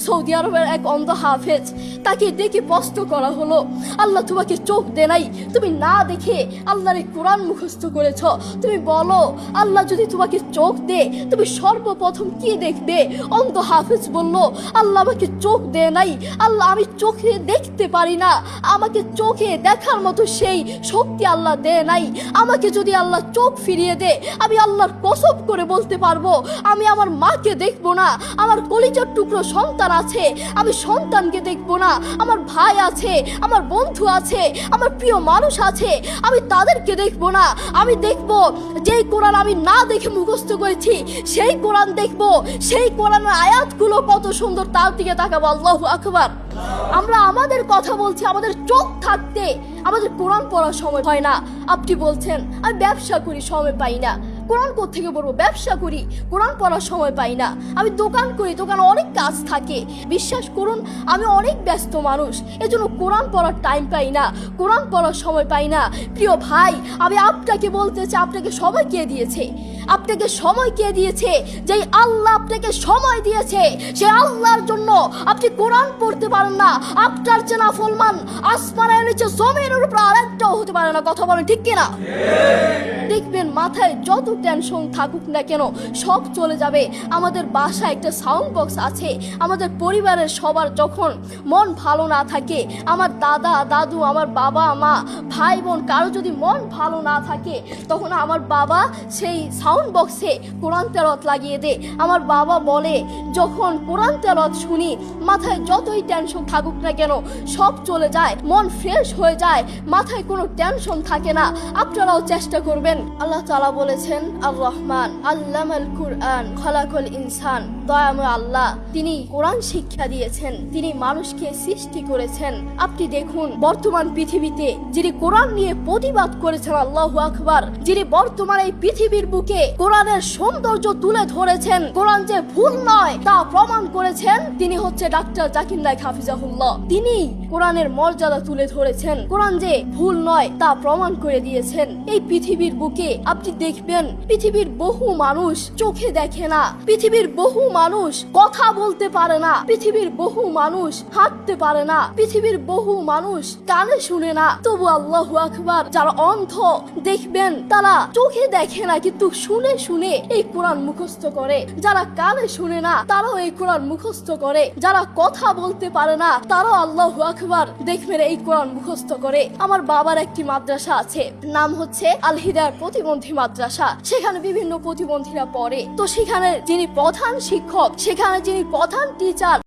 Saudi আরবের এক অন্ধ হাফেজ, তাকে ডেকে প্রশ্ন করা হলো, আল্লাহ তোমাকে চোখ দে নাই, তুমি না দেখে আল্লাহর এই কোরআন মুখস্থ করেছ, তুমি বলো আল্লাহ যদি তোমাকে চোখ দে তুমি সর্বপ্রথম কি দেখবে? অন্ধ হাফেজ বলল, আল্লাহ আমাকে চোখ দে নাই, আল্লাহ আমি চোখে দেখতে পারি না, আমাকে চোখে দেখার মতো সেই শক্তি আল্লাহ দে নাই। আমাকে যদি আল্লাহ চোখ ফিরিয়ে দে, আমি আল্লাহর কসম করে বলতে পারবো আমি আমার মাকে দেখবো না, আমার কলিজার টুকরো সন্তান আছে আমি সন্তানকে দেখবো না, আমার ভাই আছে, আমার বন্ধু আছে, আমার প্রিয় মানুষ আছে, আমি তাদেরকে দেখবো না। আমি দেখবো যেই কোরআন আমি না দেখে মুখস্থ করেছি সেই কোরআন দেখবো, সেই কোরআনের আয়াতগুলো কত সুন্দর তার দিকে তাকাবো। আল্লাহু আকবার। আমরা আমাদের কথা বলছি, আমাদের চোখ থাকতে আমাদের কোরআন পড়ার সময় হয় না। আপনি বলছেন আমি ব্যবসা করি, সময় পাই না, কোরআন কোত্থেকে পড়বো? ব্যবসা করি, কোরআন পড়ার সময় পাই না। আমি দোকান করি, দোকানে অনেক কাজ থাকে, বিশ্বাস করুন আমি অনেক ব্যস্ত মানুষ, এজন্য কোরআন পড়ার টাইম পাই না, কোরআন পড়ার সময় পাই না। প্রিয় ভাই, আমি আপনাকে বলতে চাই, আপনাকে সময় কে দিয়েছে? আপনাকে সময় কে দিয়েছে? যেই আল্লাহ আপনাকে সময় দিয়েছে সেই আল্লাহর জন্য আপনি কোরআন পড়তে পারেন না। আপনার চেনা ফলমান আসমানের নিচে জমিনের উপর আরেকটাও হতে পারে না। কথা বলেন ঠিক কিনা? দেখবেন মাথায় যত টেনশন থাকুক না কেন সব চলে যাবে। আমাদের বাসায় একটা সাউন্ড বক্স আছে। আমাদের পরিবারের সবার যখন মন ভালো না থাকে, আমার দাদা দাদু, আমার বাবা মা, ভাই বোন, কারো যদি মন ভালো না থাকে, তখন আমার বাবা সেই সাউন্ড বক্সে কোরআন তেলাওয়াত লাগিয়ে দেয়। আমার বাবা বলে, যখন কোরআন তেলাওয়াত শুনি মাথায় যতই টেনশন থাকুক না কেন সব চলে যায়, মন ফ্রেশ হয়ে যায়, মাথায় কোনো টেনশন থাকে না। আপনারাও চেষ্টা করবেন। আল্লাহ তাআলা বলেছেন, আর রহমান আল্লামাল কুরআন খালাকাল ইনসান, দয়াময় আল্লাহ তিনি কোরআন শিক্ষা দিয়েছেন, তিনি মানুষকে সৃষ্টি করেছেন। আপনি দেখুন বর্তমান পৃথিবীতে যিনি কোরআন নিয়ে প্রতিবাদ করেছেন, আল্লাহু আকবার, যিনি বর্তমান এই পৃথিবীর বুকে কোরআনের সৌন্দর্য তুলে ধরেছেন, কোরআন যে ভুল নয় তা প্রমাণ করেছেন, তিনি হচ্ছে ডাক্তার জাকির নায়েক হাফিজাহুল্লাহ। তিনি কোরআনের মর্যাদা তুলে ধরেছেন, কোরআন যে ভুল নয় তা প্রমাণ করে দিয়েছেন। এই পৃথিবীর বুকে আপনি দেখবেন পৃথিবীর বহু মানুষ চোখে দেখে না, পৃথিবীর বহু মানুষ কথা বলতে পারে না, পৃথিবীর বহু মানুষ হাঁটতে পারে না, পৃথিবীর বহু মানুষ কানে শুনে না, তবু আল্লাহু আকবার যারা অন্ধ দেখবেন তারা চোখে দেখে না কিন্তু শুনে শুনে এই কোরআন মুখস্থ করে, যারা কানে শুনে না তারাও এই কোরআন মুখস্থ করে, যারা কথা বলতে পারে না তারাও আল্লাহু আকবার দেখবেন এই কোরআন মুখস্থ করে। আমার বাবার একটি মাদ্রাসা আছে, নাম হচ্ছে আল হিদায়াত প্রতিবন্ধী মাদ্রাসা। সেখানে বিভিন্ন প্রতিবন্ধীরা পড়ে। তো সেখানে যিনি প্রধান শিক্ষক, সেখানে যিনি প্রধান টিচার,